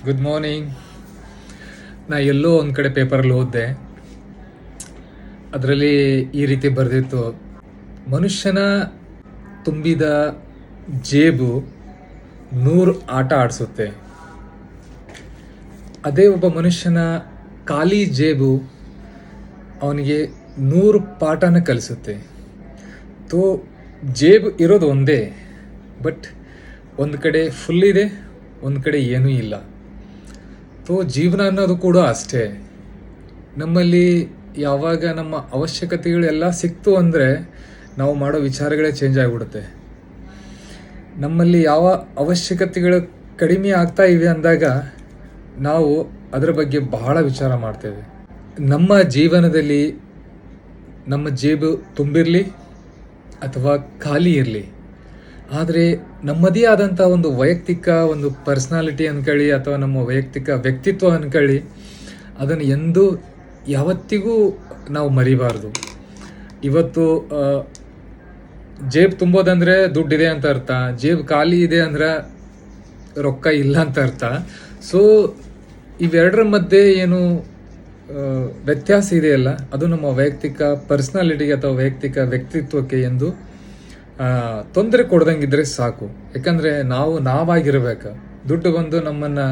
Good morning. ನಾ ಎಲ್ಲೋ ಒಂದು ಕಡೆ ಪೇಪರಲ್ಲಿ ಓದಿದೆ, ಅದರಲ್ಲಿ ಈ ರೀತಿ ಬರೆದಿತ್ತು, ಮನುಷ್ಯನ ತುಂಬಿದ ಜೇಬು 100 ಆಟ ಆಡಿಸುತ್ತೆ, ಅದೇ ಒಬ್ಬ ಮನುಷ್ಯನ ಖಾಲಿ ಜೇಬು ಅವನಿಗೆ 100 ಪಾಠನ ಕಲಿಸುತ್ತೆ. ತೋ ಜೇಬು ಇರೋದು ಒಂದೇ, ಬಟ್ ಒಂದು ಕಡೆ ಫುಲ್ ಇದೆ, ಒಂದು ಕಡೆ ಏನೂ ಇಲ್ಲ. ತೋ ಜೀವನ ಅನ್ನೋದು ಕೂಡ ಅಷ್ಟೇ. ನಮ್ಮಲ್ಲಿ ಯಾವಾಗ ನಮ್ಮ ಅವಶ್ಯಕತೆಗಳೆಲ್ಲ ಸಿಕ್ತು ಅಂದರೆ ನಾವು ಮಾಡೋ ವಿಚಾರಗಳೇ ಚೇಂಜ್ ಆಗಿಬಿಡುತ್ತೆ. ನಮ್ಮಲ್ಲಿ ಯಾವ ಅವಶ್ಯಕತೆಗಳು ಕಡಿಮೆ ಆಗ್ತಾ ಇವೆ ಅಂದಾಗ ನಾವು ಅದರ ಬಗ್ಗೆ ಬಹಳ ವಿಚಾರ ಮಾಡ್ತೇವೆ. ನಮ್ಮ ಜೀವನದಲ್ಲಿ ನಮ್ಮ ಜೇಬು ತುಂಬಿರಲಿ ಅಥವಾ ಖಾಲಿ ಇರಲಿ, ಆದರೆ ನಮ್ಮದೇ ಆದಂಥ ಒಂದು ವೈಯಕ್ತಿಕ ಒಂದು ಪರ್ಸ್ನಾಲಿಟಿ ಅಂದ್ಕೊಳ್ಳಿ ಅಥವಾ ನಮ್ಮ ವೈಯಕ್ತಿಕ ವ್ಯಕ್ತಿತ್ವ ಅಂದ್ಕೊಳ್ಳಿ, ಅದನ್ನು ಎಂದೂ ಯಾವತ್ತಿಗೂ ನಾವು ಮರಿಬಾರ್ದು. ಇವತ್ತು ಜೇಬು ತುಂಬೋದಂದರೆ ದುಡ್ಡಿದೆ ಅಂತ ಅರ್ಥ, ಜೇಬು ಖಾಲಿ ಇದೆ ಅಂದ್ರೆ ರೊಕ್ಕ ಇಲ್ಲ ಅಂತ ಅರ್ಥ. ಸೊ ಇವೆರಡರ ಮಧ್ಯೆ ಏನು ವ್ಯತ್ಯಾಸ ಇದೆಯಲ್ಲ, ಅದು ನಮ್ಮ ವೈಯಕ್ತಿಕ ಪರ್ಸ್ನಾಲಿಟಿಗೆ ಅಥವಾ ವೈಯಕ್ತಿಕ ವ್ಯಕ್ತಿತ್ವಕ್ಕೆ ಎಂದು ತೊಂದರೆ ಕೊಡ್ದಂಗಿದ್ರೆ ಸಾಕು. ಯಾಕಂದರೆ ನಾವು ನಾವಾಗಿರ್ಬೇಕು. ದುಡ್ಡು ಬಂದು ನಮ್ಮನ್ನು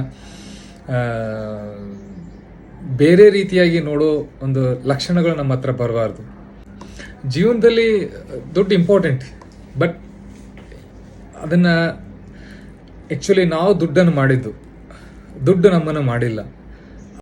ಬೇರೆ ರೀತಿಯಾಗಿ ನೋಡೋ ಒಂದು ಲಕ್ಷಣಗಳು ನಮ್ಮ ಹತ್ರ ಬರಬಾರ್ದು. ಜೀವನದಲ್ಲಿ ದುಡ್ಡು ಇಂಪಾರ್ಟೆಂಟ್, ಬಟ್ ಅದನ್ನು ಆ್ಯಕ್ಚುಲಿ ನಾವು ದುಡ್ಡನ್ನು ಮಾಡಿದ್ದು, ದುಡ್ಡು ನಮ್ಮನ್ನು ಮಾಡಿಲ್ಲ.